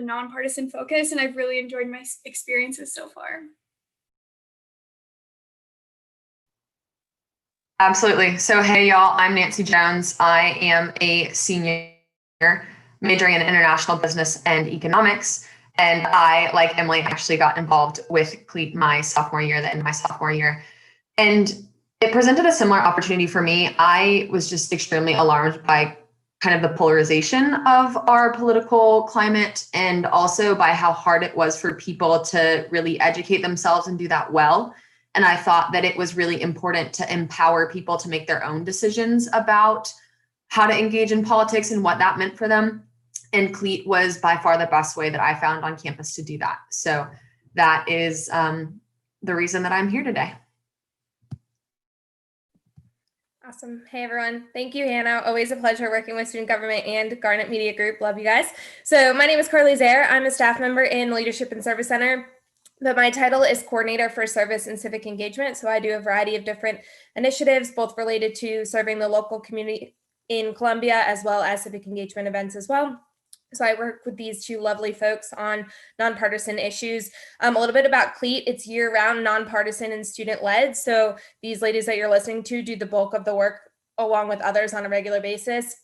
nonpartisan focus, and I've really enjoyed my experiences so far. Absolutely. So, hey, y'all, I'm Nancy Jones. I am a senior majoring in international business and economics. And I, like Emily, actually got involved with Cleat my sophomore year, the end of my sophomore year. And it presented a similar opportunity for me. I was just extremely alarmed by kind of the polarization of our political climate, and also by how hard it was for people to really educate themselves and do that well. And I thought that it was really important to empower people to make their own decisions about how to engage in politics and what that meant for them. And Cleat was by far the best way that I found on campus to do that. So that is the reason that I'm here today. Awesome. Hey, everyone. Thank you, Hannah. Always a pleasure working with Student Government and Garnet Media Group. Love you guys. So my name is Carly Zerr. I'm a staff member in Leadership and Service Center, but my title is Coordinator for Service and Civic Engagement. So I do a variety of different initiatives, both related to serving the local community in Columbia, as well as civic engagement events as well. So I work with these two lovely folks on nonpartisan issues. A little bit about Cleat. It's year-round, nonpartisan, and student-led. So these ladies that you're listening to do the bulk of the work along with others on a regular basis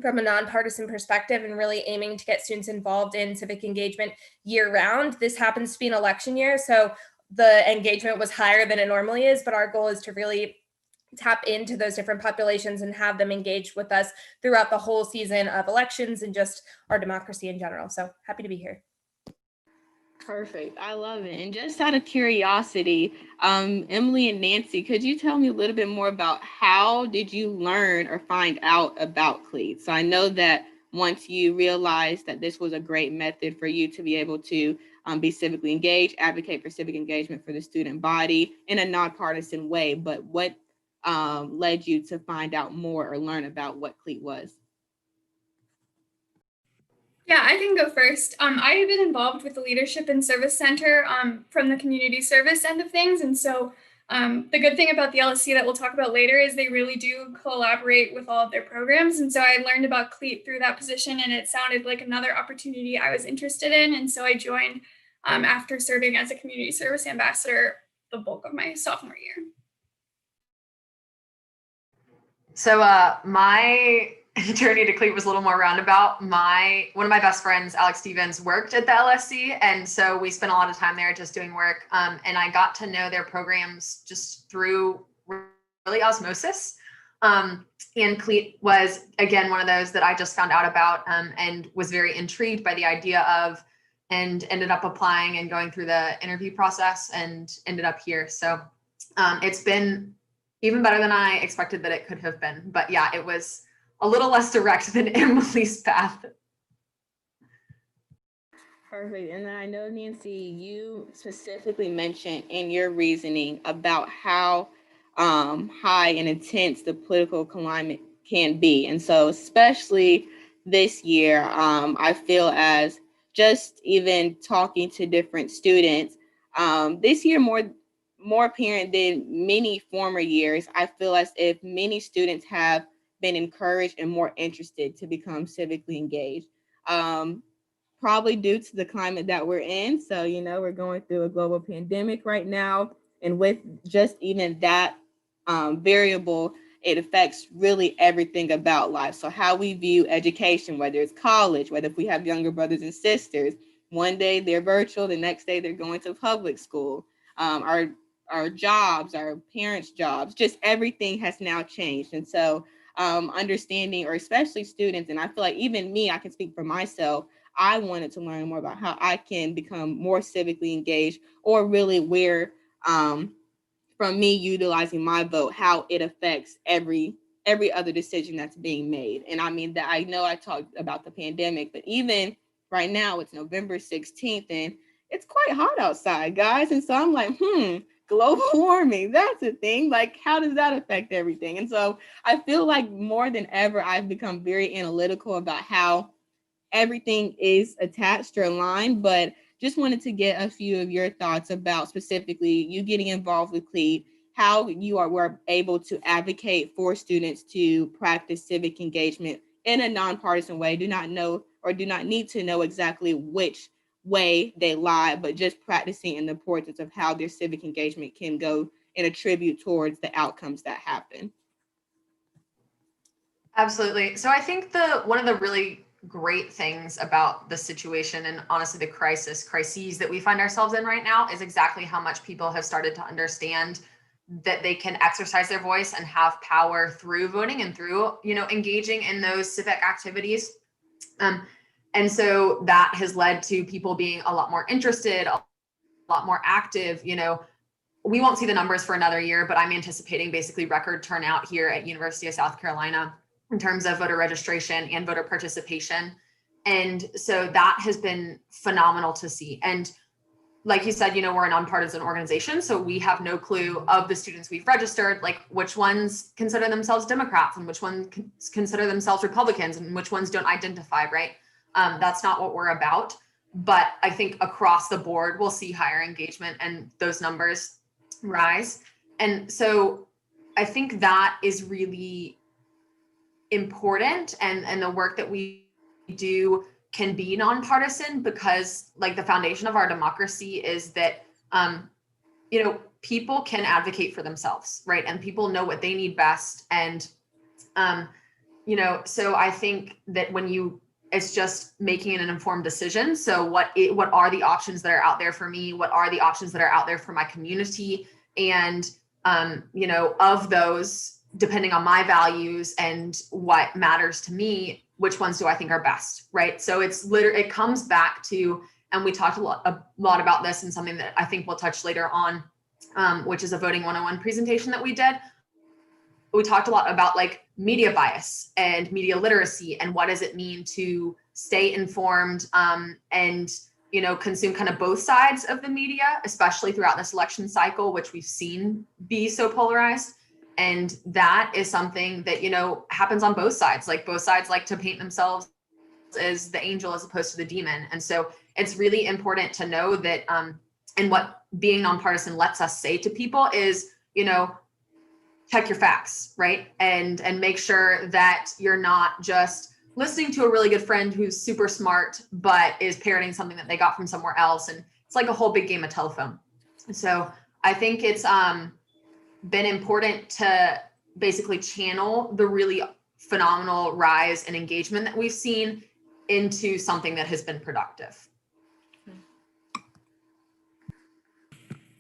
from a nonpartisan perspective, and really aiming to get students involved in civic engagement year-round. This happens to be an election year, so the engagement was higher than it normally is, but our goal is to really tap into those different populations and have them engaged with us throughout the whole season of elections and just our democracy in general. So happy to be here. Perfect. I love it. And just out of curiosity, Emily and Nancy, could you tell me a little bit more about how did you learn or find out about Cleat? So I know that once you realized that this was a great method for you to be able to be civically engaged, advocate for civic engagement for the student body in a nonpartisan way, but what led you to find out more or learn about what Cleat was? Yeah, I can go first. I have been involved with the Leadership and Service Center from the community service end of things. And so the good thing about the LSC that we'll talk about later is they really do collaborate with all of their programs. And so I learned about Cleat through that position, and it sounded like another opportunity I was interested in. And so I joined after serving as a community service ambassador the bulk of my sophomore year. So my journey to Cleat was a little more roundabout. One of my best friends, Alex Stevens, worked at the LSC, and so we spent a lot of time there just doing work. And I got to know their programs just through really osmosis. And Cleat was, again, one of those that I just found out about and was very intrigued by the idea of, and ended up applying and going through the interview process and ended up here. So it's been even better than I expected that it could have been. But yeah, it was a little less direct than Emily's path. Perfect. And then I know, Nancy, you specifically mentioned in your reasoning about how high and intense the political climate can be. And so especially this year, I feel as just even talking to different students, this year more apparent than many former years, I feel as if many students have been encouraged and more interested to become civically engaged. Probably due to the climate that we're in. So, we're going through a global pandemic right now. And with just even that variable, it affects really everything about life. So how we view education, whether it's college, whether if we have younger brothers and sisters, one day they're virtual, the next day they're going to public school. Our jobs, our parents' jobs, just everything has now changed. And so understanding, or especially students, and I feel like even me, I can speak for myself, I wanted to learn more about how I can become more civically engaged, or really where, from me utilizing my vote, how it affects every other decision that's being made. And I mean that I know I talked about the pandemic, but even right now it's November 16th and it's quite hot outside, guys. And so I'm like, global warming, that's a thing. Like, how does that affect everything? And so I feel like more than ever, I've become very analytical about how everything is attached or aligned, but just wanted to get a few of your thoughts about specifically you getting involved with Cleat, how you were able to advocate for students to practice civic engagement in a nonpartisan way. Do not know or do not need to know exactly which way they lie, but just practicing in the importance of how their civic engagement can go and attribute towards the outcomes that happen. Absolutely. So I think one of the really great things about the situation, and honestly the crises that we find ourselves in right now, is exactly how much people have started to understand that they can exercise their voice and have power through voting and through, engaging in those civic activities. And so that has led to people being a lot more interested, a lot more active. We won't see the numbers for another year, but I'm anticipating basically record turnout here at University of South Carolina in terms of voter registration and voter participation. And so that has been phenomenal to see. And like you said, we're a nonpartisan organization, so we have no clue of the students we've registered, like which ones consider themselves Democrats and which ones consider themselves Republicans and which ones don't identify, right? That's not what we're about. But I think across the board, we'll see higher engagement and those numbers rise. And so I think that is really important, and the work that we do can be nonpartisan, because like the foundation of our democracy is that people can advocate for themselves, right? And people know what they need best. And so I think that it's just making an informed decision. So what are the options that are out there for me? What are the options that are out there for my community? And of those, depending on my values and what matters to me, which ones do I think are best, right? So it comes back to, and we talked a lot about this, and something that I think we'll touch later on, which is a Voting 101 presentation that we did. We talked a lot about like media bias and media literacy, and what does it mean to stay informed and consume kind of both sides of the media, especially throughout this election cycle, which we've seen be so polarized. And that is something that, happens on both sides. Like both sides like to paint themselves as the angel as opposed to the demon. And so it's really important to know that, and what being nonpartisan lets us say to people is, check your facts, right? And make sure that you're not just listening to a really good friend who's super smart, but is parroting something that they got from somewhere else. And it's like a whole big game of telephone. So I think it's, been important to basically channel the really phenomenal rise in engagement that we've seen into something that has been productive.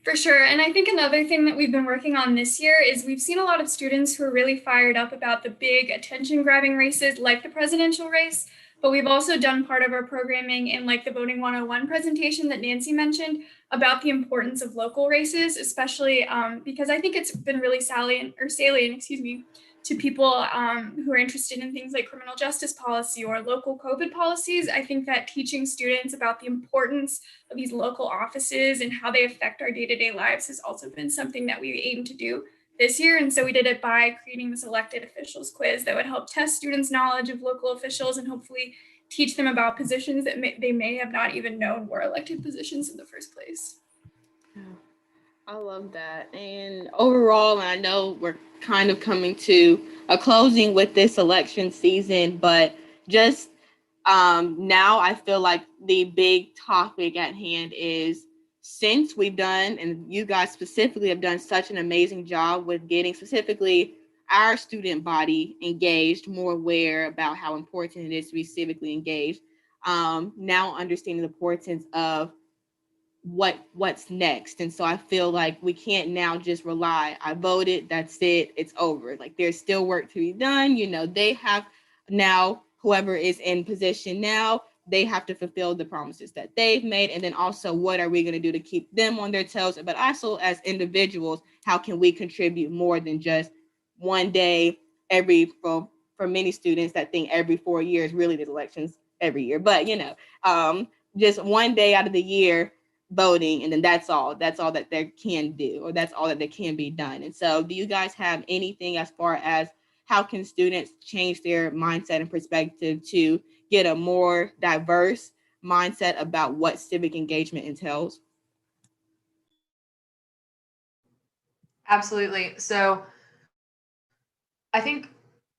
For sure. And I think another thing that we've been working on this year is we've seen a lot of students who are really fired up about the big attention-grabbing races like the presidential race. But we've also done part of our programming in like the Voting 101 presentation that Nancy mentioned about the importance of local races, especially because I think it's been really salient, to people who are interested in things like criminal justice policy or local COVID policies. I think that teaching students about the importance of these local offices and how they affect our day-to-day lives has also been something that we aim to do this year. And so we did it by creating this elected officials quiz that would help test students' knowledge of local officials and hopefully teach them about positions that they may have not even known were elected positions in the first place. I love that. And overall, and I know we're kind of coming to a closing with this election season, but just now I feel like the big topic at hand is, since we've done, and you guys specifically have done such an amazing job with getting specifically our student body engaged, more aware about how important it is to be civically engaged, now understanding the importance of what's next. And so I feel like we can't now just rely, I voted, that's it, it's over. Like there's still work to be done. They have now, whoever is in position now, they have to fulfill the promises that they've made. And then also, what are we going to do to keep them on their toes? But also as individuals, how can we contribute more than just one day for many students that think every 4 years, really there's elections every year, but just one day out of the year voting, and then that's all that they can do, or that's all that they can be done. And so do you guys have anything as far as how can students change their mindset and perspective to get a more diverse mindset about what civic engagement entails? Absolutely. So I think,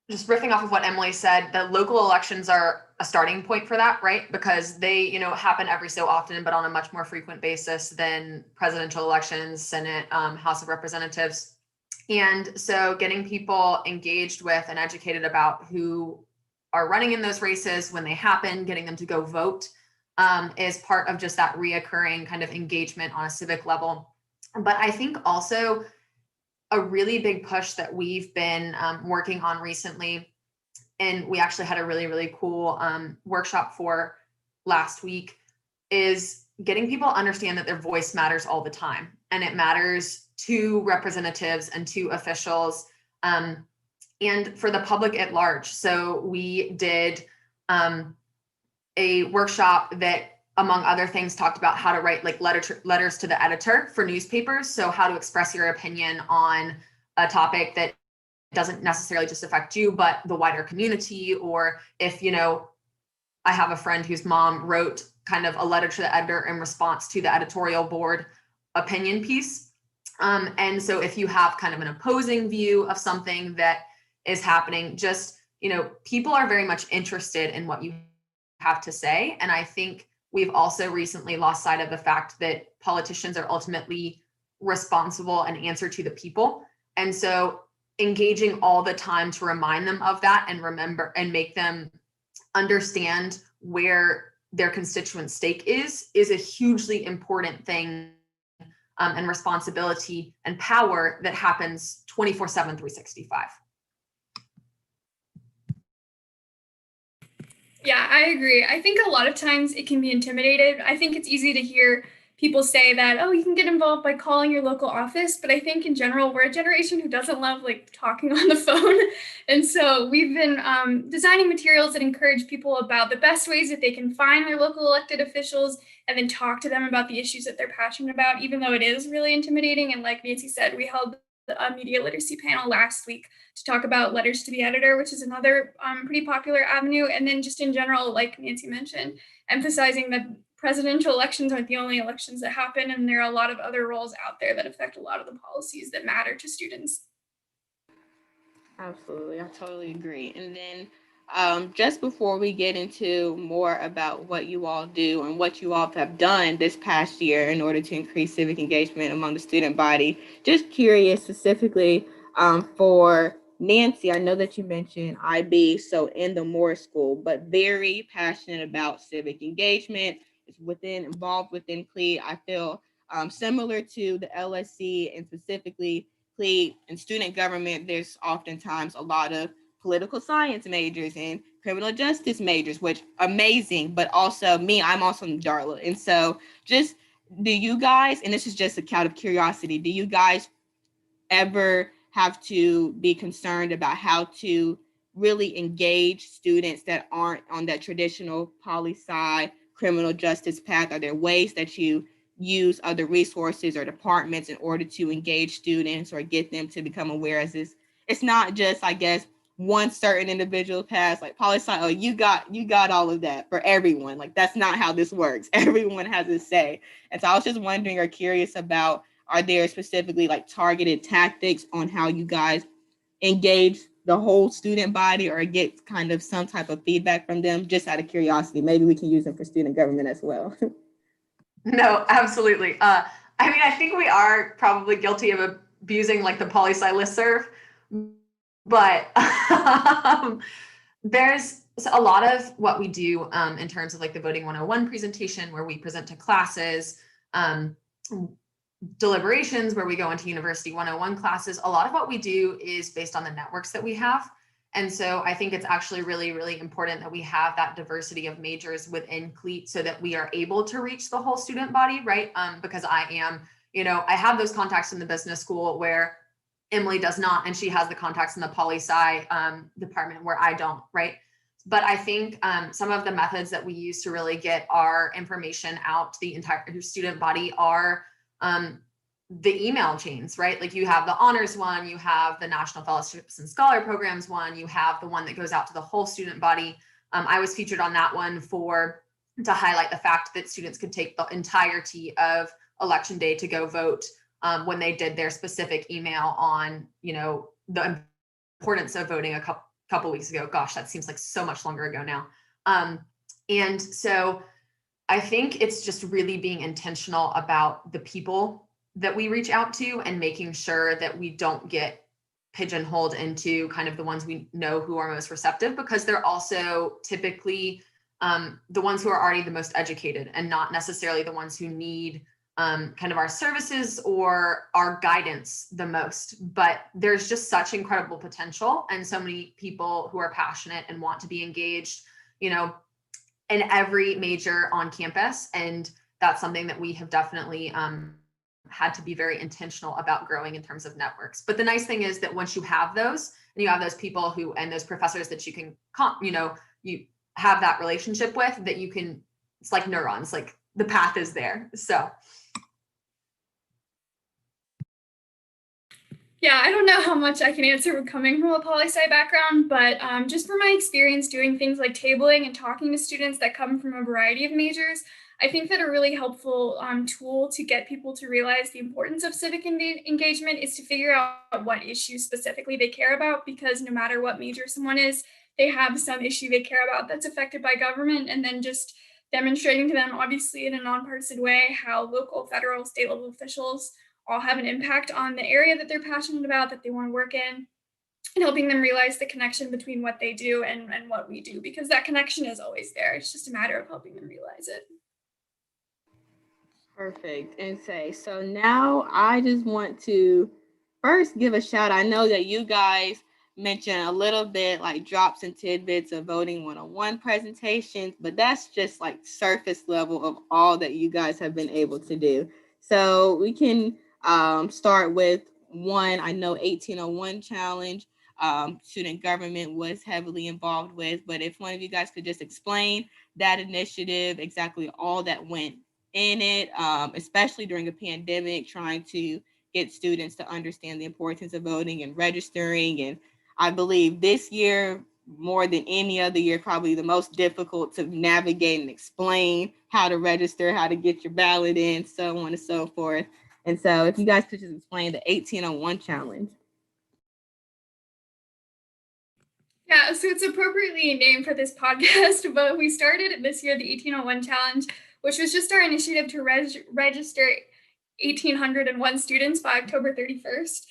one of the things that we see is that, students, when they engage in civic activities, they start to understand that, they can have power through voting and through, engaging in those civic activities. And so that has led to people being a lot more active, a lot more engaged, and I think just riffing off of what Emily said, the local elections are a starting point for that, right? Because they, happen every so often, but on a much more frequent basis than presidential elections, Senate, House of Representatives. And so getting people engaged with and educated about who are running in those races when they happen, getting them to go vote, is part of just that reoccurring kind of engagement on a civic level. But I think also a really big push that we've been working on recently, and we actually had a really, really cool workshop for last week, is getting people to understand that their voice matters all the time. And it matters to representatives and to officials, and for the public at large. So we did a workshop that, among other things, talked about how to write like letters to the editor for newspapers. So how to express your opinion on a topic that doesn't necessarily just affect you, but the wider community. Or if, I have a friend whose mom wrote kind of a letter to the editor in response to the editorial board opinion piece. And so if you have kind of an opposing view of something that is happening, just, people are very much interested in what you have to say. And I think we've also recently lost sight of the fact that politicians are ultimately responsible and answer to the people. And so engaging all the time to remind them of that and remember and make them understand where their constituent stake is a hugely important thing, and responsibility and power that happens 24/7, 365. Yeah, I agree. I think a lot of times it can be intimidated. I think it's easy to hear people say that, oh, you can get involved by calling your local office. But I think in general, we're a generation who doesn't love like talking on the phone. And so we've been designing materials that encourage people about the best ways that they can find their local elected officials and then talk to them about the issues that they're passionate about, even though it is really intimidating. And like Nancy said, we held a media literacy panel last week to talk about letters to the editor, which is another pretty popular avenue. And then just in general, like Nancy mentioned, emphasizing that presidential elections aren't the only elections that happen, and there are a lot of other roles out there that affect a lot of the policies that matter to students. Absolutely, I totally agree. And then just before we get into more about what you all do and what you all have done this past year in order to increase civic engagement among the student body, just curious specifically for Nancy, I know that you mentioned IB, so in the Moore School, but very passionate about civic engagement. It's involved within Cleat. I feel similar to the LSC and specifically Cleat and student government. There's oftentimes a lot of political science majors and criminal justice majors, which amazing, but also me, I'm also in Darla. And so just do you guys, and this is just out of curiosity, do you guys ever have to be concerned about how to really engage students that aren't on that traditional poli-sci criminal justice path? Are there ways that you use other resources or departments in order to engage students or get them to become aware as this? It's not just, I guess, one certain individual path, like poli-sci, oh, you got all of that for everyone. Like, that's not how this works. Everyone has a say. And so I was just wondering or curious about, are there specifically like targeted tactics on how you guys engage the whole student body or get kind of some type of feedback from them, just out of curiosity? Maybe we can use them for student government as well. No, absolutely. I think we are probably guilty of abusing like the poli-sci listserv, but there's a lot of what we do in terms of like the Voting 101 presentation, where we present to classes, deliberations where we go into University 101 classes. A lot of what we do is based on the networks that we have. And so I think it's actually really, really important that we have that diversity of majors within Cleat so that we are able to reach the whole student body, right? Because I am, I have those contacts in the business school where Emily does not, and she has the contacts in the poli-sci department where I don't, right? But I think some of the methods that we use to really get our information out to the entire student body are the email chains, right? Like you have the honors one, you have the National Fellowships and Scholar Programs one, you have the one that goes out to the whole student body. I was featured on that one to highlight the fact that students could take the entirety of election day to go vote when they did their specific email on, the importance of voting couple weeks ago. Gosh, that seems like so much longer ago now. And so I think it's just really being intentional about the people that we reach out to and making sure that we don't get pigeonholed into kind of the ones we know who are most receptive, because they're also typically the ones who are already the most educated and not necessarily the ones who need kind of our services or our guidance the most. But there's just such incredible potential and so many people who are passionate and want to be engaged, you know, in every major on campus. And that's something that we have definitely had to be very intentional about growing in terms of networks. But the nice thing is that once you have those, and you have those people who, and those professors that you can, you know, you have that relationship with, that you can, it's like neurons, like the path is there. So. Yeah, I don't know how much I can answer coming from a poli-sci background, but just from my experience doing things like tabling and talking to students that come from a variety of majors, I think that a really helpful tool to get people to realize the importance of civic engagement is to figure out what issues specifically they care about, because no matter what major someone is, they have some issue they care about that's affected by government, and then just demonstrating to them, obviously in a nonpartisan way, how local, federal, state level officials all have an impact on the area that they're passionate about, that they want to work in, and helping them realize the connection between what they do and what we do, because that connection is always there. It's just a matter of helping them realize it. Perfect. And so now I just want to first give a shout. I know that you guys mentioned a little bit like drops and tidbits of voting 101 presentations, but that's just like surface level of all that you guys have been able to do. So we can start with one. I know 1801 challenge, student government was heavily involved with, but if one of you guys could just explain that initiative, exactly all that went in it, especially during a pandemic, trying to get students to understand the importance of voting and registering. And I believe this year, more than any other year, probably the most difficult to navigate and explain how to register, how to get your ballot in, so on and so forth. And so if you guys could just explain the 1801 challenge. Yeah, so it's appropriately named for this podcast, but we started this year the 1801 challenge, which was just our initiative to register 1,801 students by October 31st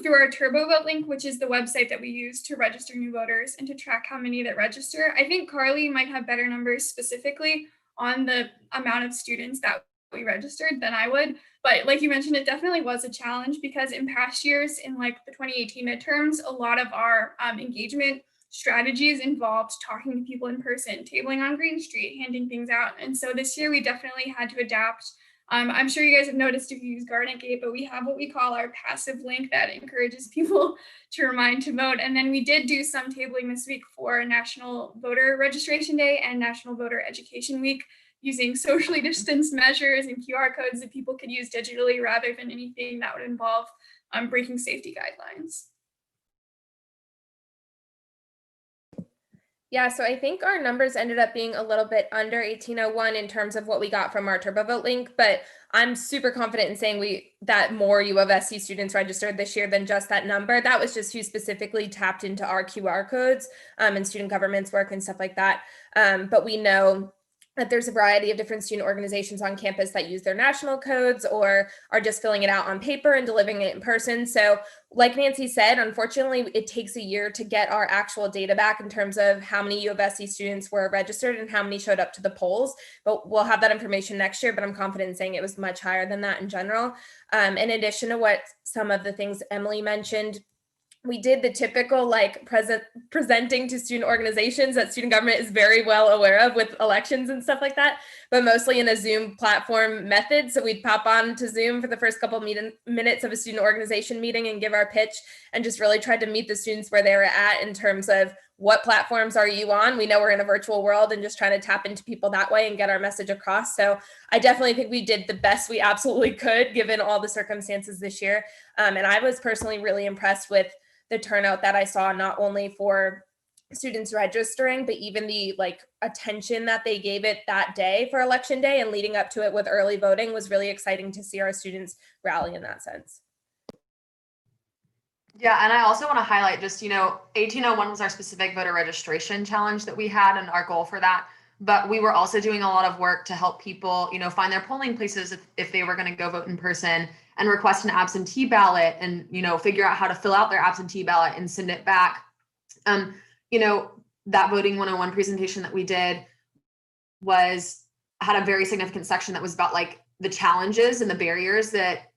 through our TurboVote link, which is the website that we use to register new voters and to track how many that register. I think Carly might have better numbers specifically on the amount of students that we registered than I would. But like you mentioned, it definitely was a challenge, because in past years, in like the 2018 midterms, a lot of our engagement strategies involved talking to people in person, tabling on Green Street, handing things out. And so this year we definitely had to adapt. I'm sure you guys have noticed if you use Garnet Gate, but we have what we call our passive link that encourages people to remind to vote. And then we did do some tabling this week for National Voter Registration Day and National Voter Education Week, using socially distanced measures and QR codes that people could use digitally rather than anything that would involve breaking safety guidelines. Yeah, so I think our numbers ended up being a little bit under 1801 in terms of what we got from our TurboVote link, but I'm super confident in saying that more U of SC students registered this year than just that number. That was just who specifically tapped into our QR codes and student government's work and stuff like that. But we know that there's a variety of different student organizations on campus that use their national codes or are just filling it out on paper and delivering it in person. So like Nancy said, unfortunately, it takes a year to get our actual data back in terms of how many U of SC students were registered and how many showed up to the polls. But we'll have that information next year, but I'm confident in saying it was much higher than that in general. In addition to what some of the things Emily mentioned, we did the typical like presenting to student organizations that student government is very well aware of with elections and stuff like that, but mostly in a Zoom platform method. So we'd pop on to Zoom for the first couple of minutes of a student organization meeting and give our pitch, and just really tried to meet the students where they were at in terms of what platforms are you on? We know we're in a virtual world, and just trying to tap into people that way and get our message across. So I definitely think we did the best we absolutely could given all the circumstances this year. And I was personally really impressed with the turnout that I saw, not only for students registering, but even the like attention that they gave it that day for election day and leading up to it with early voting was really exciting to see our students rally in that sense. Yeah, and I also want to highlight just, 1801 was our specific voter registration challenge that we had and our goal for that. But we were also doing a lot of work to help people, find their polling places if they were going to go vote in person and request an absentee ballot and, figure out how to fill out their absentee ballot and send it back. Um, that voting 101 presentation that we did had a very significant section that was about like the challenges and the barriers that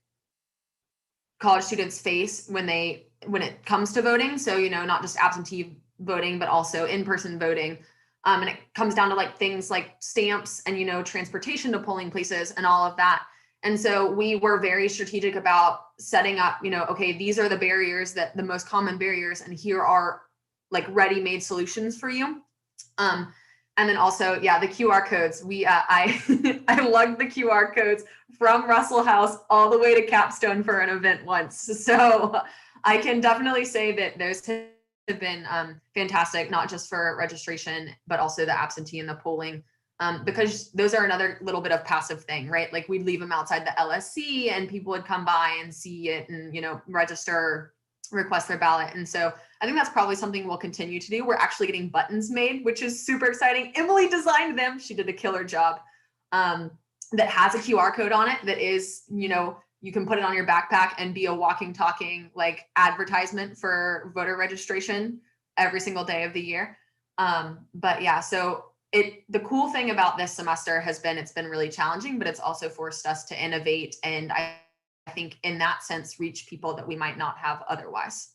college students face when it comes to voting. So, not just absentee voting, but also in-person voting. And it comes down to like things like stamps and, transportation to polling places and all of that. And so we were very strategic about setting up, okay, these are the barriers, that the most common barriers, and here are like ready-made solutions for you. And then also, yeah, the QR codes. I I lugged the QR codes from Russell House all the way to Capstone for an event once. So I can definitely say that those have been fantastic, not just for registration, but also the absentee and the polling, because those are another little bit of passive thing, right? Like we'd leave them outside the LSC and people would come by and see it and, register, request their ballot. And so I think that's probably something we'll continue to do. We're actually getting buttons made, which is super exciting. Emily designed them. She did a killer job. That has a QR code on it that is, you can put it on your backpack and be a walking, talking like advertisement for voter registration every single day of the year. But yeah, so the cool thing about this semester has been, it's been really challenging, but it's also forced us to innovate. And I think in that sense, reach people that we might not have otherwise.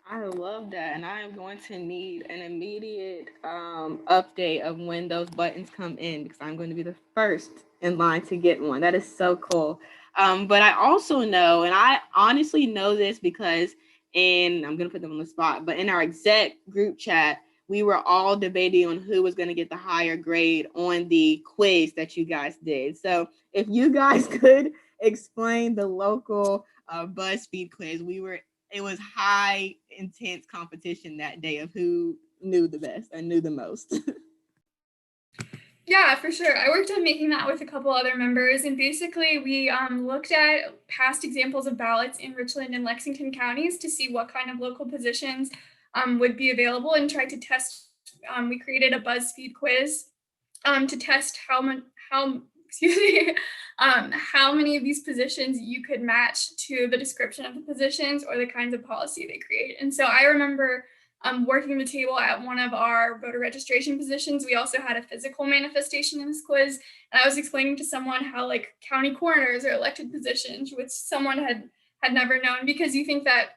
I love that, and I am going to need an immediate update of when those buttons come in because I'm going to be the first in line to get one. That is so cool. But I also know, and I honestly know this because I'm going to put them on the spot, but in our exec group chat, we were all debating on who was going to get the higher grade on the quiz that you guys did. So if you guys could explain the local BuzzFeed quiz, it was high intense competition that day of who knew the best and knew the most. Yeah, for sure. I worked on making that with a couple other members, and basically we looked at past examples of ballots in Richland and Lexington counties to see what kind of local positions would be available and tried to test. We created a BuzzFeed quiz to test excuse me, how many of these positions you could match to the description of the positions or the kinds of policy they create. And so I remember working the table at one of our voter registration positions. We also had a physical manifestation in this quiz. And I was explaining to someone how like county coroners are elected positions, which someone had never known, because you think that,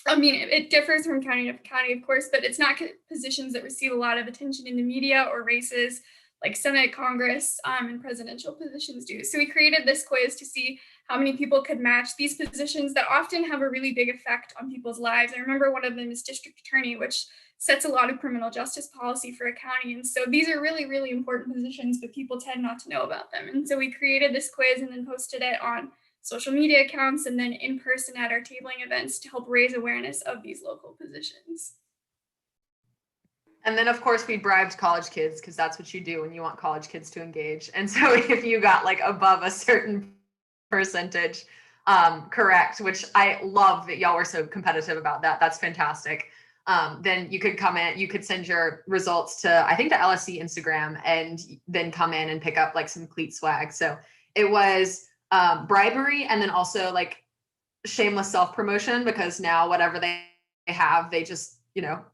I mean, it differs from county to county, of course, but it's not positions that receive a lot of attention in the media or races like Senate, Congress, and presidential positions do. So we created this quiz to see how many people could match these positions that often have a really big effect on people's lives. I remember one of them is district attorney, which sets a lot of criminal justice policy for a county. And so these are really, really important positions, but people tend not to know about them. And so we created this quiz and then posted it on social media accounts and then in person at our tabling events to help raise awareness of these local positions. And then, of course, we bribed college kids because that's what you do when you want college kids to engage. And so if you got like above a certain percentage correct, which I love that y'all were so competitive about that. That's fantastic. Then you could come in, you could send your results to, I think, the LSC Instagram, and then come in and pick up like some Cleat swag. So it was bribery, and then also like shameless self-promotion, because now whatever they have, they just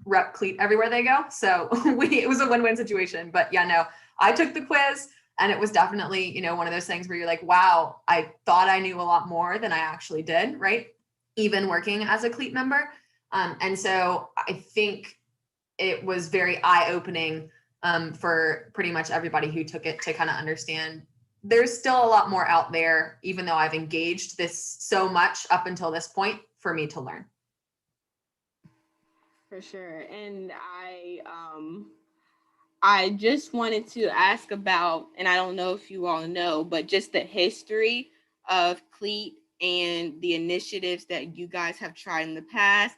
rep Cleat everywhere they go. So it was a win-win situation. But yeah, no, I took the quiz, and it was definitely, one of those things where you're like, wow, I thought I knew a lot more than I actually did, right? Even working as a Cleat member. And so I think it was very eye-opening for pretty much everybody who took it to kind of understand there's still a lot more out there, even though I've engaged this so much up until this point, for me to learn. For sure. And I just wanted to ask about, and I don't know if you all know, but just the history of Cleat and the initiatives that you guys have tried in the past,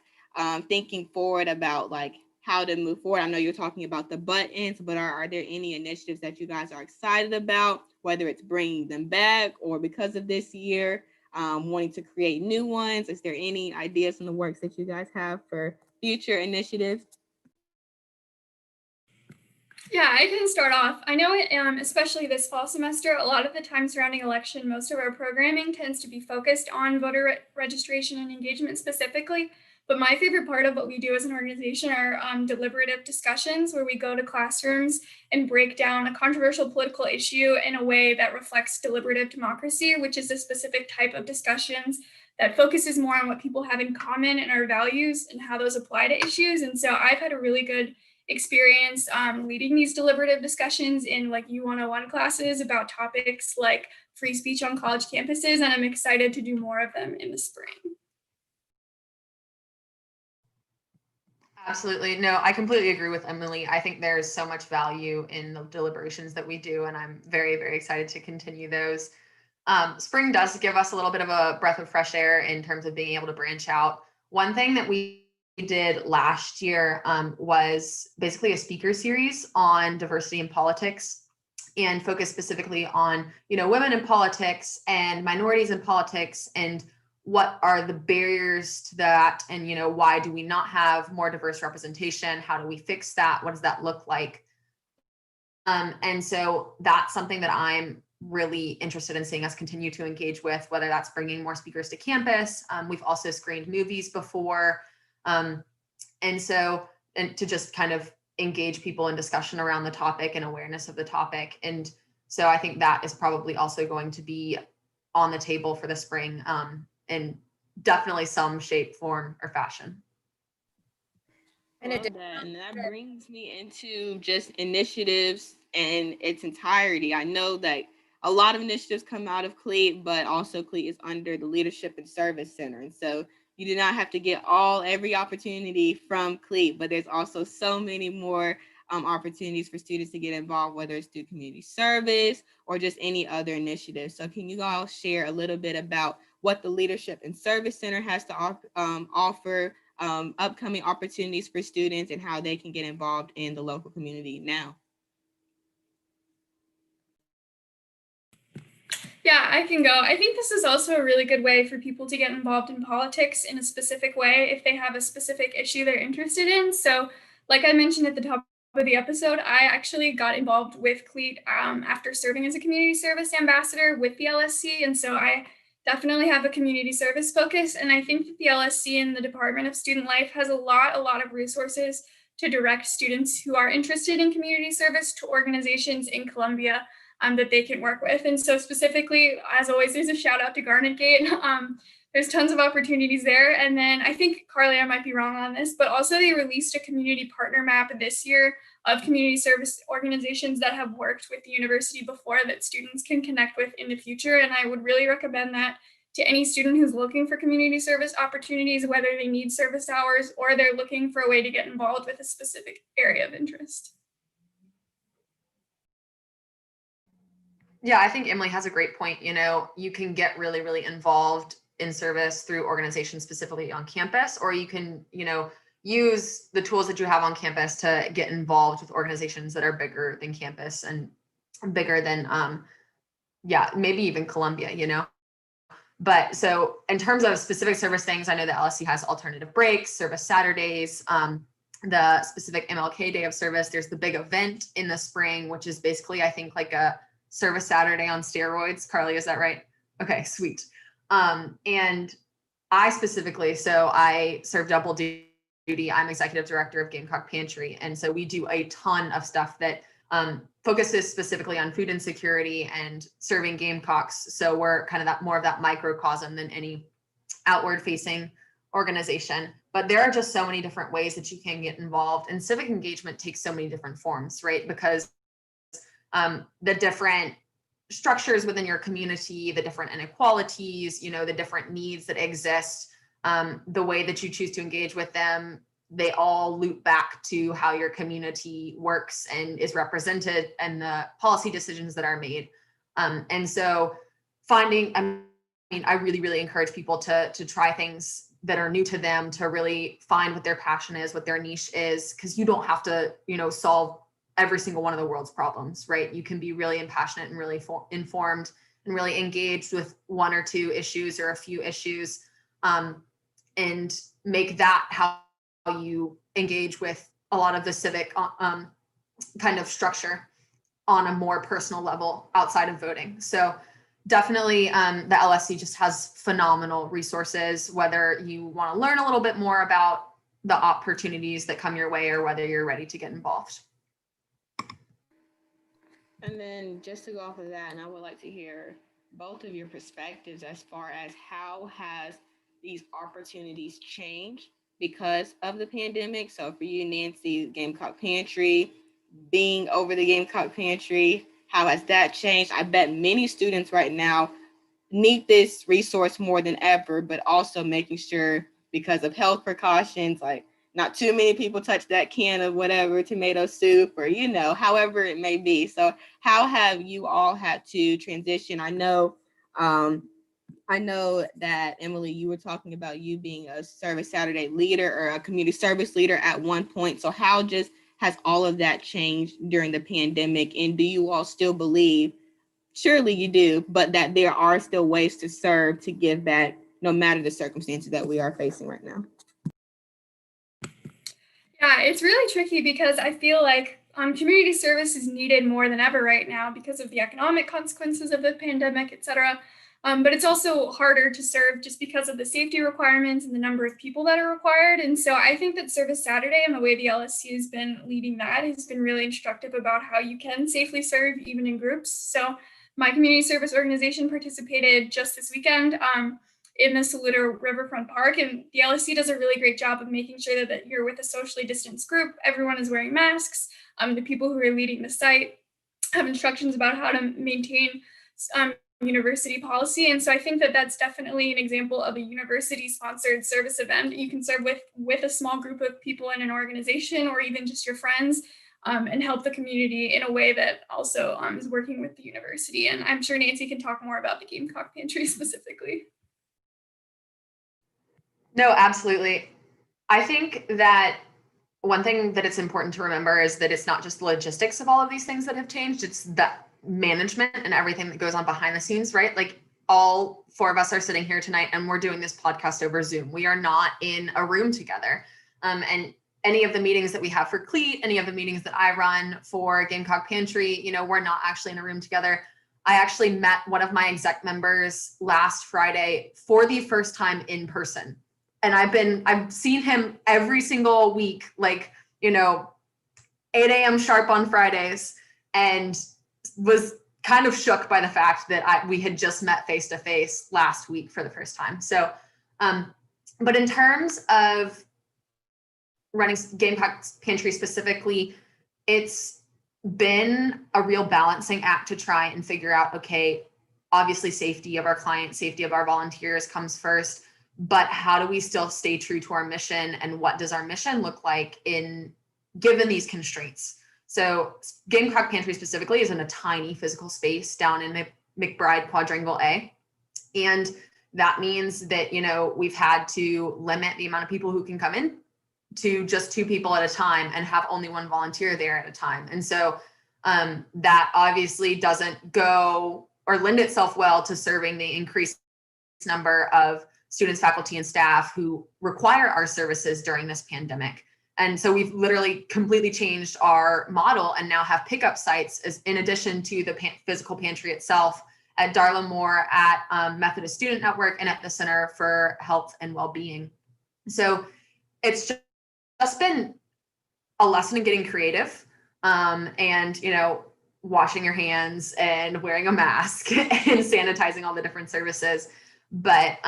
thinking forward about like how to move forward. I know you're talking about the buttons, but are there any initiatives that you guys are excited about, whether it's bringing them back or because of this year? wanting to create new ones? Is there any ideas in the works that you guys have for future initiatives? Yeah, I can start off. I know, especially this fall semester, a lot of the time surrounding election, most of our programming tends to be focused on voter registration and engagement specifically. But my favorite part of what we do as an organization are deliberative discussions where we go to classrooms and break down a controversial political issue in a way that reflects deliberative democracy, which is a specific type of discussions that focuses more on what people have in common and our values and how those apply to issues. And so I've had a really good experience leading these deliberative discussions in like U101 classes about topics like free speech on college campuses, and I'm excited to do more of them in the spring. Absolutely. No, I completely agree with Emily. I think there's so much value in the deliberations that we do, and I'm very, very excited to continue those. Spring does give us a little bit of a breath of fresh air in terms of being able to branch out. One thing that we did last year was basically a speaker series on diversity in politics and focus specifically on, women in politics and minorities in politics and what are the barriers to that, and why do we not have more diverse representation? How do we fix that? What does that look like? And so that's something that I'm really interested in seeing us continue to engage with, whether that's bringing more speakers to campus. We've also screened movies before, and to just kind of engage people in discussion around the topic and awareness of the topic. And so I think that is probably also going to be on the table for the spring. In definitely some shape, form, or fashion. And And that brings me into just initiatives in its entirety. I know that a lot of initiatives come out of Cleat, but also Cleat is under the Leadership and Service Center. And so you do not have to get every opportunity from Cleat, but there's also so many more opportunities for students to get involved, whether it's through community service or just any other initiative. So can you all share a little bit about what the Leadership and Service Center has to offer, upcoming opportunities for students, and how they can get involved in the local community now? Yeah, I can go. I think this is also a really good way for people to get involved in politics in a specific way if they have a specific issue they're interested in. So, like I mentioned at the top of the episode, I actually got involved with Cleat after serving as a community service ambassador with the LSC. And so I definitely have a community service focus. And I think that the LSC and the Department of Student Life has a lot of resources to direct students who are interested in community service to organizations in Columbia that they can work with. And so specifically, as always, there's a shout out to Garnet Gate. There's tons of opportunities there. And then I think, Carly, I might be wrong on this, but also they released a community partner map this year of community service organizations that have worked with the university before that students can connect with in the future. And I would really recommend that to any student who's looking for community service opportunities, whether they need service hours or they're looking for a way to get involved with a specific area of interest. Yeah, I think Emily has a great point. You can get really, really involved in service through organizations specifically on campus, or you can, use the tools that you have on campus to get involved with organizations that are bigger than campus and bigger than, maybe even Columbia, But so in terms of specific service things, I know that LSC has alternative breaks, service Saturdays, the specific MLK Day of Service. There's the big event in the spring, which is basically, I think, like a service Saturday on steroids. Carly, is that right? Okay, sweet. And I specifically, so I serve double duty. I'm executive director of Gamecock Pantry. And so we do a ton of stuff that focuses specifically on food insecurity and serving Gamecocks. So we're kind of more of that microcosm than any outward facing organization. But there are just so many different ways that you can get involved. And civic engagement takes so many different forms, right? Because the different structures within your community, the different inequalities, the different needs that exist, the way that you choose to engage with them, they all loop back to how your community works and is represented and the policy decisions that are made. And so I really, really encourage people to try things that are new to them, to really find what their passion is, what their niche is, because you don't have to, solve every single one of the world's problems, right? You can be really impassionate and really informed and really engaged with one or two issues or a few issues, and make that how you engage with a lot of the civic kind of structure on a more personal level outside of voting. So definitely the LSC just has phenomenal resources, whether you want to learn a little bit more about the opportunities that come your way or whether you're ready to get involved. And then just to go off of that, and I would like to hear both of your perspectives as far as how has these opportunities changed because of the pandemic. So for you, Nancy, Gamecock Pantry, being over the Gamecock Pantry, how has that changed? I bet many students right now need this resource more than ever, but also making sure because of health precautions, like not too many people touch that can of whatever tomato soup or, you know, however it may be. So how have you all had to transition? I know that, Emily, you were talking about you being a Service Saturday leader or a community service leader at one point. So how just has all of that changed during the pandemic? And do you all still believe, surely you do, but that there are still ways to serve, to give back, no matter the circumstances that we are facing right now? Yeah, it's really tricky because I feel like community service is needed more than ever right now because of the economic consequences of the pandemic, et cetera. But it's also harder to serve just because of the safety requirements and the number of people that are required. And so I think that Service Saturday and the way the LSC has been leading that has been really instructive about how you can safely serve even in groups. So my community service organization participated just this weekend in the Saluda Riverfront Park, and the LSC does a really great job of making sure that you're with a socially distanced group. Everyone is wearing masks. The people who are leading the site have instructions about how to maintain university policy. And so I think that that's definitely an example of a university sponsored service event that you can serve with a small group of people in an organization or even just your friends, and help the community in a way that also is working with the university. And I'm sure Nancy can talk more about the Gamecock Pantry specifically. No, absolutely. I think that one thing that it's important to remember is that it's not just the logistics of all of these things that have changed, it's that management and everything that goes on behind the scenes, right? Like all four of us are sitting here tonight and we're doing this podcast over Zoom. We are not in a room together. And any of the meetings that we have for Cleat, any of the meetings that I run for Gamecock Pantry, you know, we're not actually in a room together. I actually met one of my exec members last Friday for the first time in person. And I've seen him every single week, like, you know, 8 a.m. sharp on Fridays, and was kind of shook by the fact that we had just met face to face last week for the first time. So, but in terms of running Gamecock Pantry specifically, it's been a real balancing act to try and figure out, okay, obviously safety of our clients, safety of our volunteers comes first, but how do we still stay true to our mission, and what does our mission look like given these constraints? So Gamecock Pantry specifically is in a tiny physical space down in McBride Quadrangle A. And that means that, you know, we've had to limit the amount of people who can come in to just 2 people at a time and have only 1 volunteer there at a time. And so that obviously doesn't go or lend itself well to serving the increased number of students, faculty, and staff who require our services during this pandemic. And so we've literally completely changed our model and now have pickup sites as in addition to the physical pantry itself at Darla Moore, at Methodist Student Network, and at the Center for Health and Wellbeing. So it's just been a lesson in getting creative, and, you know, washing your hands and wearing a mask and sanitizing all the different services. But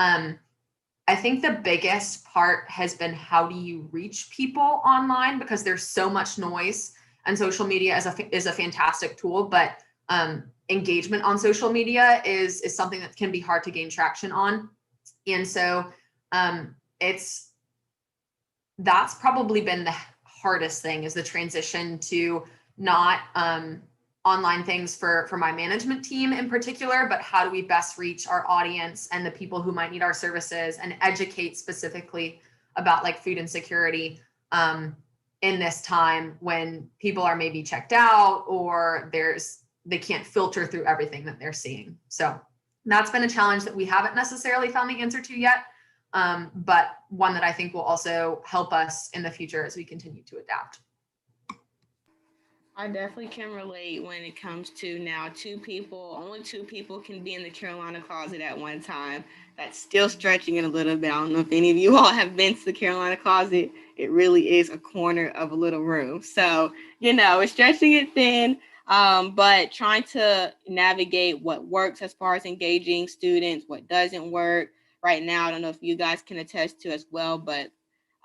I think the biggest part has been, how do you reach people online? Because there's so much noise, and social media is a fantastic tool, but engagement on social media is something that can be hard to gain traction on. And so that's probably been the hardest thing, is the transition to not online things for my management team in particular, but how do we best reach our audience and the people who might need our services, and educate specifically about like food insecurity in this time when people are maybe checked out, or they can't filter through everything that they're seeing. So That's been a challenge that we haven't necessarily found the answer to yet, but one that I think will also help us in the future as we continue to adapt. I definitely can relate when it comes to now only two people can be in the Carolina closet at one time. That's still stretching it a little bit. I don't know if any of you all have been to the Carolina closet. It really is a corner of a little room. So, it's stretching it thin, but trying to navigate what works as far as engaging students, what doesn't work. Right now, I don't know if you guys can attest to as well, but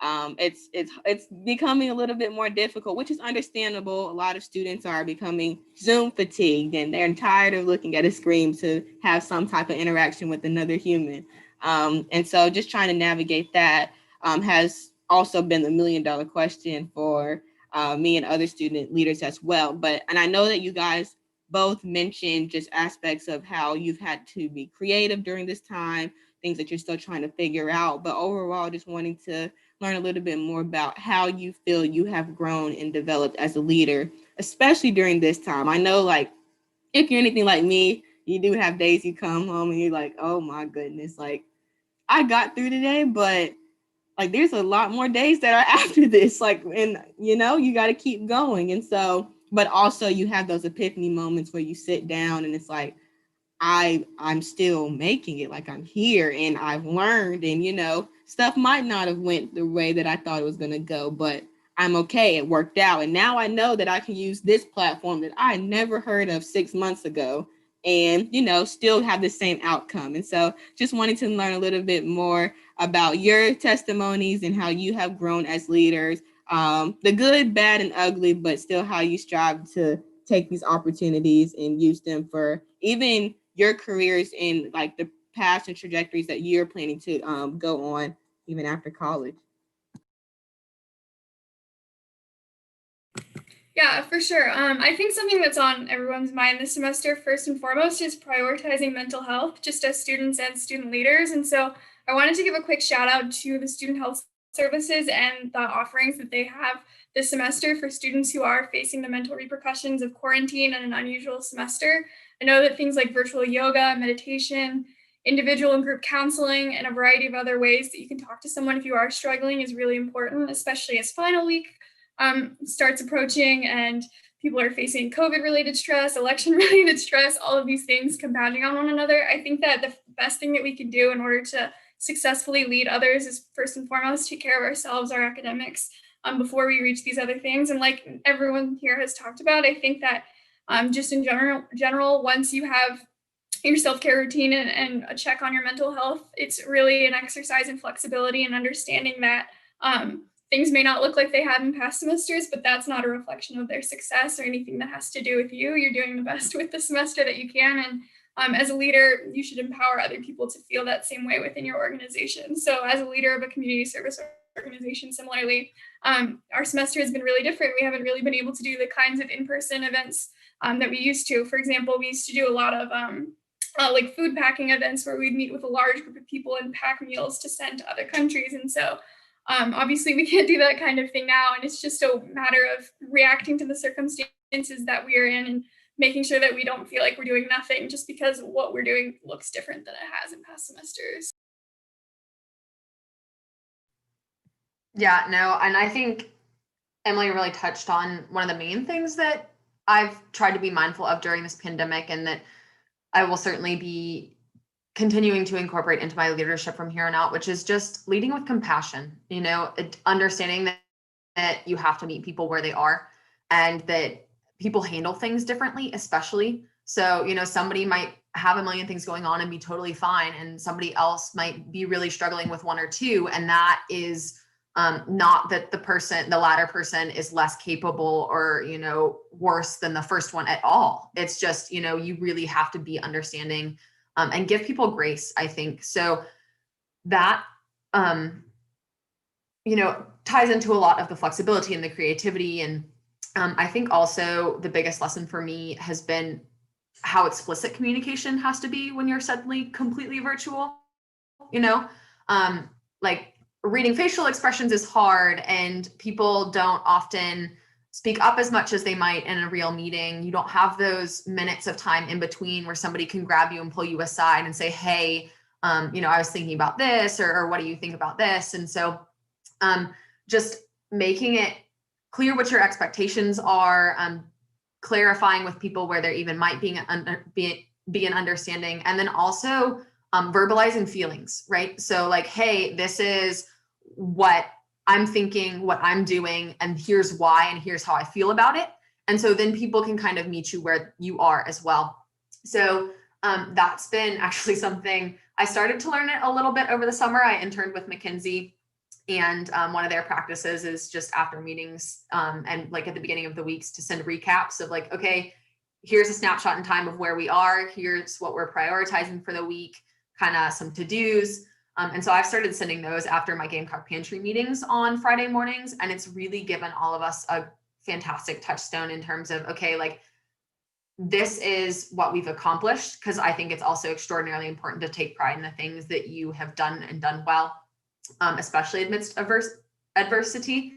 it's becoming a little bit more difficult, which is understandable. A lot of students are becoming Zoom fatigued and they're tired of looking at a screen to have some type of interaction with another human. And so just trying to navigate that has also been the $1 million question for me and other student leaders as well. And I know that you guys both mentioned just aspects of how you've had to be creative during this time, things that you're still trying to figure out, but overall just wanting to learn a little bit more about how you feel you have grown and developed as a leader, especially during this time. I know, like, if you're anything like me, you do have days you come home and you're like, oh my goodness, like, I got through today, but like, there's a lot more days that are after this, like, and you got to keep going. And so, but also you have those epiphany moments where you sit down and it's like, I'm still making it, like I'm here and I've learned, and stuff might not have went the way that I thought it was going to go, but I'm okay. It worked out. And now I know that I can use this platform that I never heard of 6 months ago and, still have the same outcome. And so just wanting to learn a little bit more about your testimonies and how you have grown as leaders, the good, bad, and ugly, but still how you strive to take these opportunities and use them for even your careers in like the paths and trajectories that you're planning to go on even after college. Yeah, for sure. I think something that's on everyone's mind this semester, first and foremost, is prioritizing mental health, just as students and student leaders. And so I wanted to give a quick shout out to the student health services and the offerings that they have this semester for students who are facing the mental repercussions of quarantine and an unusual semester. I know that things like virtual yoga, meditation, individual and group counseling, and a variety of other ways that you can talk to someone if you are struggling is really important, especially as final week starts approaching and people are facing COVID-related stress, election-related stress, all of these things compounding on one another. I think that the best thing that we can do in order to successfully lead others is first and foremost take care of ourselves, our academics, before we reach these other things. And like everyone here has talked about, I think that just in general, once you have your self-care routine and a check on your mental health, it's really an exercise in flexibility and understanding that things may not look like they have in past semesters, but that's not a reflection of their success or anything that has to do with you. You're doing the best with the semester that you can. And as a leader, you should empower other people to feel that same way within your organization. So as a leader of a community service organization, similarly, our semester has been really different. We haven't really been able to do the kinds of in-person events that we used to. For example, we used to do a lot of like food packing events where we'd meet with a large group of people and pack meals to send to other countries. And so obviously we can't do that kind of thing now. And it's just a matter of reacting to the circumstances that we are in and making sure that we don't feel like we're doing nothing just because what we're doing looks different than it has in past semesters. Yeah, no, and I think Emily really touched on one of the main things that I've tried to be mindful of during this pandemic and that I will certainly be continuing to incorporate into my leadership from here on out, which is just leading with compassion, understanding that you have to meet people where they are and that people handle things differently, especially. So, somebody might have a million things going on and be totally fine. And somebody else might be really struggling with one or two. And that is not that the latter person is less capable or, worse than the first one at all. It's just, you really have to be understanding and give people grace, I think. So that, ties into a lot of the flexibility and the creativity. And I think also the biggest lesson for me has been how explicit communication has to be when you're suddenly completely virtual, like reading facial expressions is hard and people don't often speak up as much as they might in a real meeting. You don't have those minutes of time in between where somebody can grab you and pull you aside and say, hey, I was thinking about this, or what do you think about this? And so just making it clear what your expectations are, clarifying with people where there even might be an understanding, and then also verbalizing feelings, right? So like, hey, this is what I'm thinking, what I'm doing, and here's why, and here's how I feel about it. And so then people can kind of meet you where you are as well. So that's been actually something I started to learn it a little bit over the summer. I interned with McKinsey, and one of their practices is just after meetings and like at the beginning of the weeks to send recaps of like, okay, here's a snapshot in time of where we are. Here's what we're prioritizing for the week, kind of some to-dos. And so I've started sending those after my Gamecock Pantry meetings on Friday mornings. And it's really given all of us a fantastic touchstone in terms of, okay, like this is what we've accomplished. Because I think it's also extraordinarily important to take pride in the things that you have done and done well, especially amidst adversity.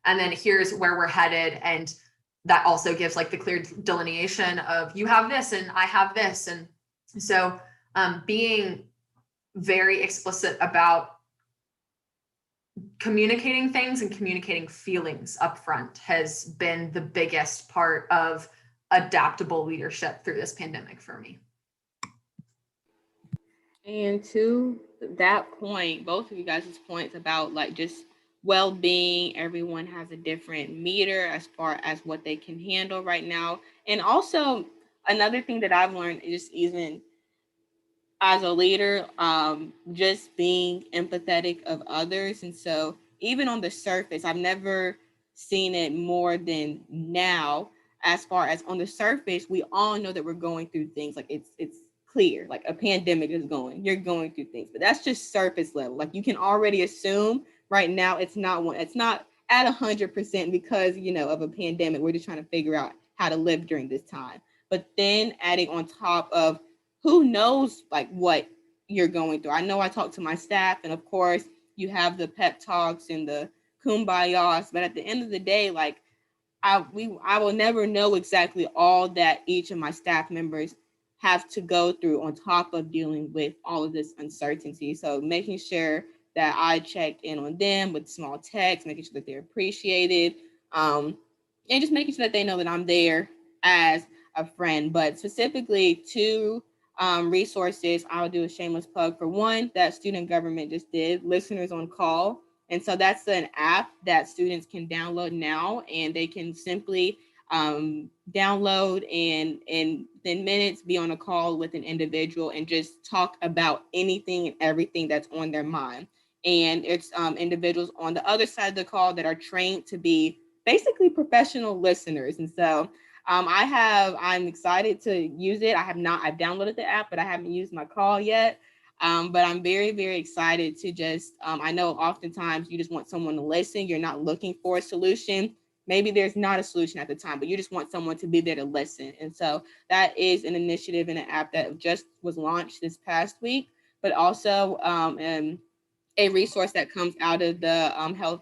And then here's where we're headed. And that also gives like the clear delineation of you have this and I have this. And so being very explicit about communicating things and communicating feelings up front has been the biggest part of adaptable leadership through this pandemic for me. And to that point, both of you guys' points about like just well-being, everyone has a different meter as far as what they can handle right now. And also another thing that I've learned is even as a leader, just being empathetic of others. And so even on the surface, I've never seen it more than now. As far as on the surface, we all know that we're going through things. Like it's clear, like a pandemic is you're going through things, but that's just surface level. Like you can already assume right now it's not at 100% because, of a pandemic. We're just trying to figure out how to live during this time. But then adding on top of who knows like what you're going through. I know I talk to my staff, and of course you have the pep talks and the kumbayas, but at the end of the day, like I will never know exactly all that each of my staff members have to go through on top of dealing with all of this uncertainty. So making sure that I check in on them with small texts, making sure that they're appreciated, and just making sure that they know that I'm there as a friend. But specifically to resources, I'll do a shameless plug for one that student government just did, Listeners on Call. And so that's an app that students can download now, and they can simply download and in minutes be on a call with an individual and just talk about anything and everything that's on their mind. And it's individuals on the other side of the call that are trained to be basically professional listeners. And so I'm excited to use it. I've downloaded the app, but I haven't used my call yet. But I'm very, very excited to just, I know oftentimes you just want someone to listen. You're not looking for a solution. Maybe there's not a solution at the time, but you just want someone to be there to listen. And so that is an initiative and an app that just was launched this past week, but also a resource that comes out of the Health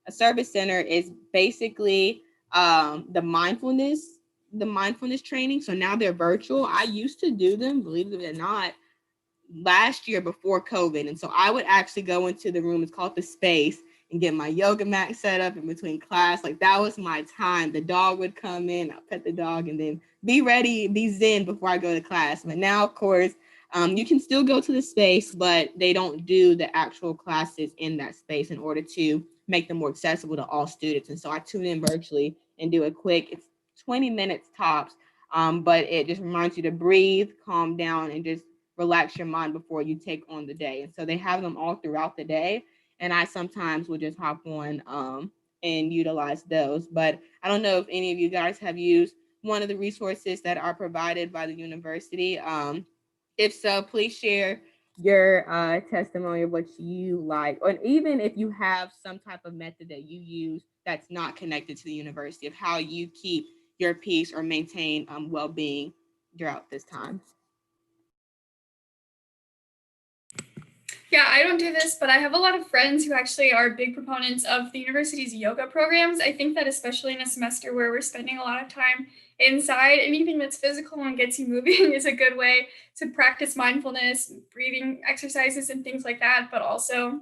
Service Center is basically the mindfulness training. So now they're virtual. I used to do them, believe it or not, last year before COVID. And so I would actually go into the room, it's called The Space, and get my yoga mat set up in between class. Like that was my time. The dog would come in, I'll pet the dog, and then be ready, be zen before I go to class. But now, of course, you can still go to the space, but they don't do the actual classes in that space in order to make them more accessible to all students. And so I tune in virtually and do a quick, it's 20 minutes tops, but it just reminds you to breathe, calm down, and just relax your mind before you take on the day. And so they have them all throughout the day. And I sometimes will just hop on and utilize those. But I don't know if any of you guys have used one of the resources that are provided by the university. If so, please share your testimony of what you like, or even if you have some type of method that you use that's not connected to the university, of how you keep your peace or maintain well-being throughout this time. Yeah, I don't do this, but I have a lot of friends who actually are big proponents of the university's yoga programs. I think that especially in a semester where we're spending a lot of time inside, anything that's physical and gets you moving is a good way to practice mindfulness, breathing exercises, and things like that. But also,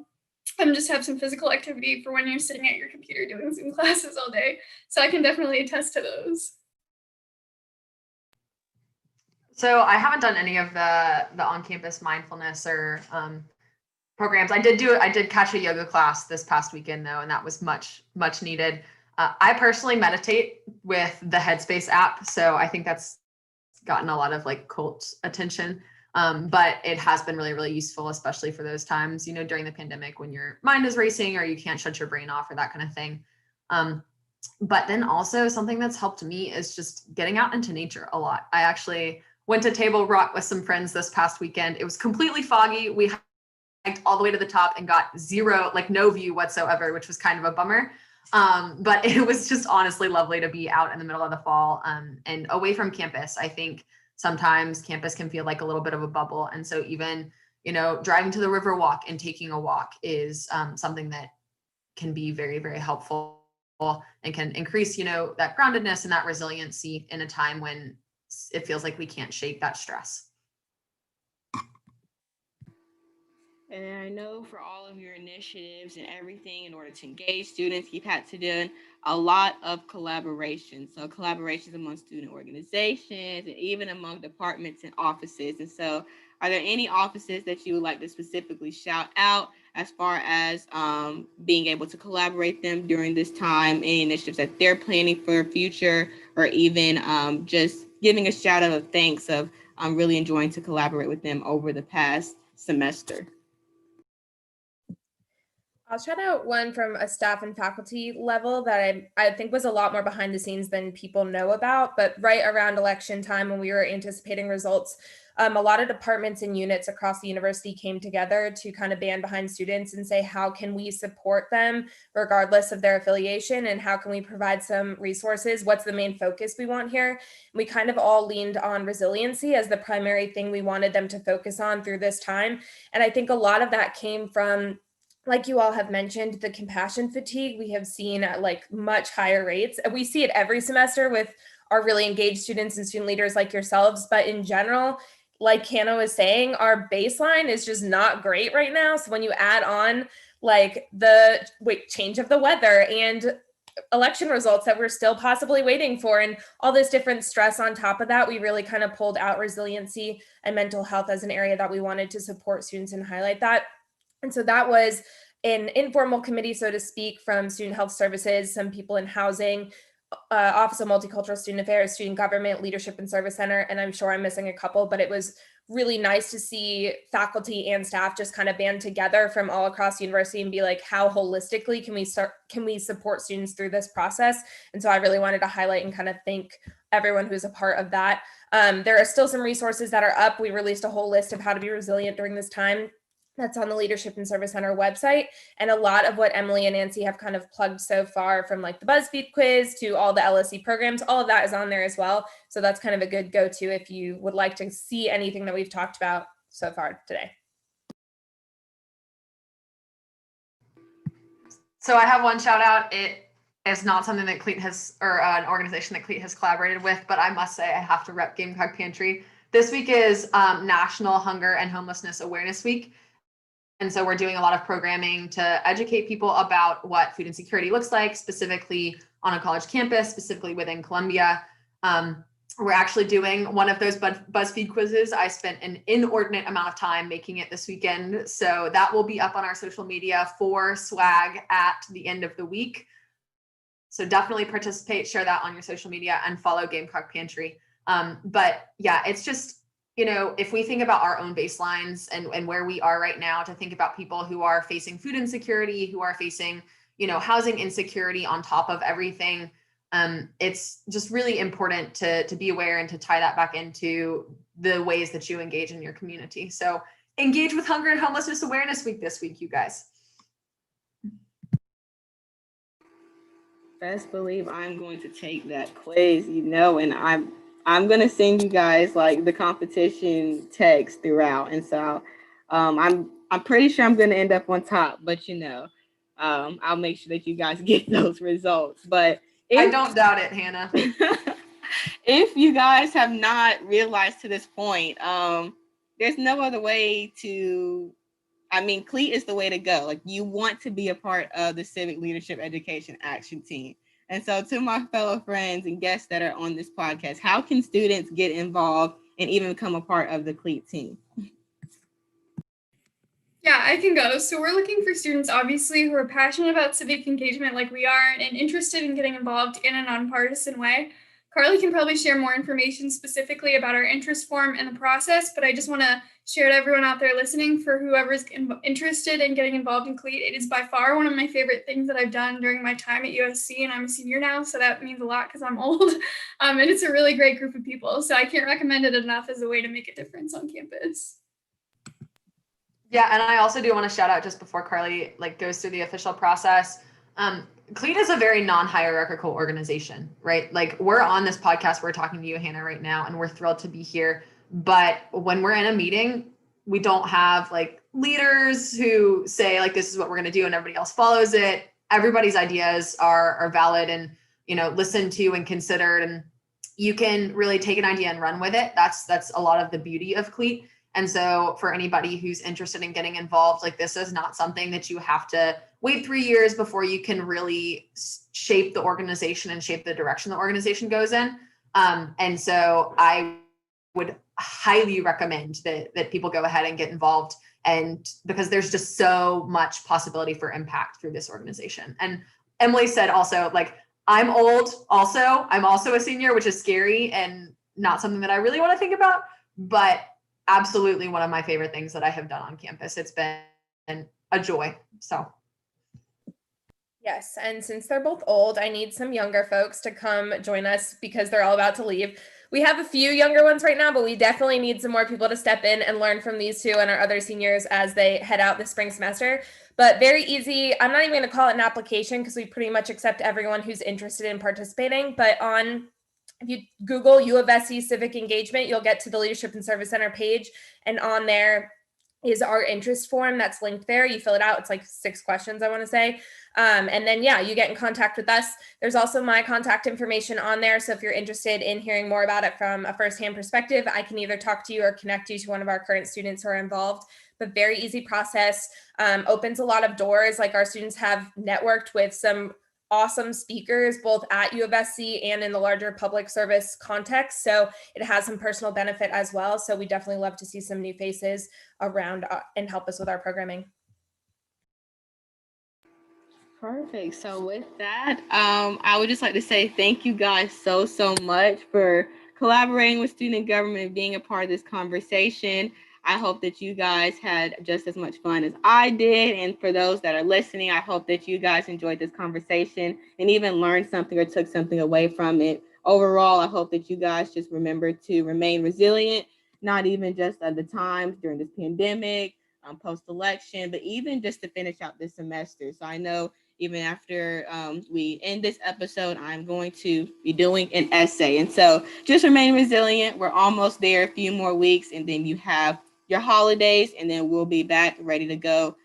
just have some physical activity for when you're sitting at your computer doing Zoom classes all day. So I can definitely attest to those. So I haven't done any of the on-campus mindfulness or programs. I did catch a yoga class this past weekend though, and that was much needed. I personally meditate with the Headspace app, so I think that's gotten a lot of like cult attention. But it has been really useful, especially for those times, during the pandemic when your mind is racing or you can't shut your brain off or that kind of thing. But then also something that's helped me is just getting out into nature a lot. I actually went to Table Rock with some friends this past weekend. It was completely foggy. We hiked all the way to the top and got no view whatsoever, which was kind of a bummer. But it was just honestly lovely to be out in the middle of the fall and away from campus. I think sometimes campus can feel like a little bit of a bubble. And so even, driving to the river walk and taking a walk is something that can be very helpful and can increase, that groundedness and that resiliency in a time when it feels like we can't shake that stress. And I know for all of your initiatives and everything in order to engage students, you've had to do a lot of collaboration. So collaborations among student organizations and even among departments and offices. And so are there any offices that you would like to specifically shout out as far as being able to collaborate them during this time, any initiatives that they're planning for the future, or even just giving a shout out of thanks of I'm really enjoying to collaborate with them over the past semester? I'll shout out one from a staff and faculty level that I think was a lot more behind the scenes than people know about. But right around election time, when we were anticipating results, a lot of departments and units across the university came together to kind of band behind students and say, how can we support them regardless of their affiliation? And how can we provide some resources? What's the main focus we want here? We kind of all leaned on resiliency as the primary thing we wanted them to focus on through this time. And I think a lot of that came from, like you all have mentioned, the compassion fatigue we have seen at like much higher rates. We see it every semester with our really engaged students and student leaders like yourselves. But in general, like Hannah was saying, our baseline is just not great right now. So when you add on like the change of the weather and election results that we're still possibly waiting for and all this different stress on top of that, we really kind of pulled out resiliency and mental health as an area that we wanted to support students and highlight that. And so that was an informal committee, so to speak, from Student Health Services, some people in housing, Office of Multicultural Student Affairs, Student Government, Leadership and Service Center, and I'm sure I'm missing a couple, but it was really nice to see faculty and staff just kind of band together from all across the university and be like, how holistically can we support students through this process? And so I really wanted to highlight and kind of thank everyone who's a part of that. There are still some resources that are up. We released a whole list of how to be resilient during this time. That's on the Leadership and Service Center website. And a lot of what Emily and Nancy have kind of plugged so far, from like the BuzzFeed quiz to all the LSE programs, all of that is on there as well. So that's kind of a good go-to if you would like to see anything that we've talked about so far today. So I have one shout out. It is not something that Cleat has, or an organization that Cleat has collaborated with, but I must say I have to rep Gamecock Pantry. This week is National Hunger and Homelessness Awareness Week. And so we're doing a lot of programming to educate people about what food insecurity looks like, specifically on a college campus, specifically within Columbia. We're actually doing one of those BuzzFeed quizzes. I spent an inordinate amount of time making it this weekend. So that will be up on our social media for swag at the end of the week. So definitely participate, share that on your social media, and follow Gamecock Pantry. But yeah, it's just, if we think about our own baselines and where we are right now, to think about people who are facing food insecurity, who are facing, housing insecurity on top of everything, it's just really important to be aware and to tie that back into the ways that you engage in your community. So engage with Hunger and Homelessness Awareness Week this week, you guys. Best believe I'm going to take that quiz, and I'm going to send you guys like the competition text throughout. And so I'm I'm pretty sure I'm going to end up on top, but I'll make sure that you guys get those results. But I don't doubt it, Hannah. if you guys have not realized to this point, there's no other way to, Cleat is the way to go. Like, you want to be a part of the Civic Leadership Education Action Team. And so to my fellow friends and guests that are on this podcast, how can students get involved and even become a part of the Cleat team? Yeah, I can go. So we're looking for students, obviously, who are passionate about civic engagement like we are and interested in getting involved in a nonpartisan way. Carly can probably share more information specifically about our interest form and the process, but I just want to share to everyone out there listening, for whoever's interested in getting involved in Cleat, it is by far one of my favorite things that I've done during my time at USC, and I'm a senior now, so that means a lot because I'm old, and it's a really great group of people, so I can't recommend it enough as a way to make a difference on campus. Yeah, and I also do want to shout out, just before Carly goes through the official process, Cleat is a very non-hierarchical organization, right? Like, we're on this podcast, we're talking to you, Hannah, right now, and we're thrilled to be here. But when we're in a meeting, we don't have leaders who say this is what we're going to do and everybody else follows it. Everybody's ideas are valid and, listened to and considered, and you can really take an idea and run with it. That's a lot of the beauty of Cleat. And so for anybody who's interested in getting involved, this is not something that you have to wait 3 years before you can really shape the organization and shape the direction the organization goes in. And so I would highly recommend that people go ahead and get involved, and because there's just so much possibility for impact through this organization. And Emily said also, I'm old also. I'm also a senior, which is scary and not something that I really want to think about, but absolutely one of my favorite things that I have done on campus. It's been a joy. So. Yes, and since they're both old, I need some younger folks to come join us because they're all about to leave. We have a few younger ones right now, but we definitely need some more people to step in and learn from these two and our other seniors as they head out this spring semester. But very easy. I'm not even going to call it an application because we pretty much accept everyone who's interested in participating. But if you Google U of SC Civic Engagement, you'll get to the Leadership and Service Center page, and on there is our interest form that's linked there. You fill it out. It's 6 questions, I want to say. And then, you get in contact with us. There's also my contact information on there. So if you're interested in hearing more about it from a firsthand perspective, I can either talk to you or connect you to one of our current students who are involved. But very easy process, opens a lot of doors. Our students have networked with some awesome speakers, both at U of SC and in the larger public service context. So it has some personal benefit as well. So we definitely love to see some new faces around and help us with our programming. Perfect. So with that, I would just like to say thank you guys so much for collaborating with student government and being a part of this conversation. I hope that you guys had just as much fun as I did. And for those that are listening, I hope that you guys enjoyed this conversation and even learned something or took something away from it. Overall, I hope that you guys just remember to remain resilient, not even just at the times during this pandemic, post-election, but even just to finish out this semester. So I know even after we end this episode, I'm going to be doing an essay. And so just remain resilient. We're almost there, a few more weeks, and then you have your holidays, and then we'll be back ready to go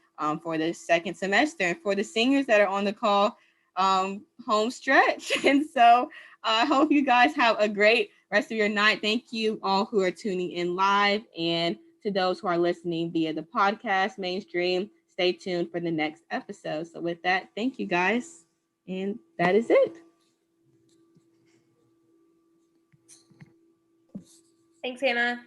for the second semester. And for the seniors that are on the call, home stretch. And so I hope you guys have a great rest of your night. Thank you all who are tuning in live, and to those who are listening via the podcast mainstream, stay tuned for the next episode. So with that, thank you guys. And that is it. Thanks, Hannah.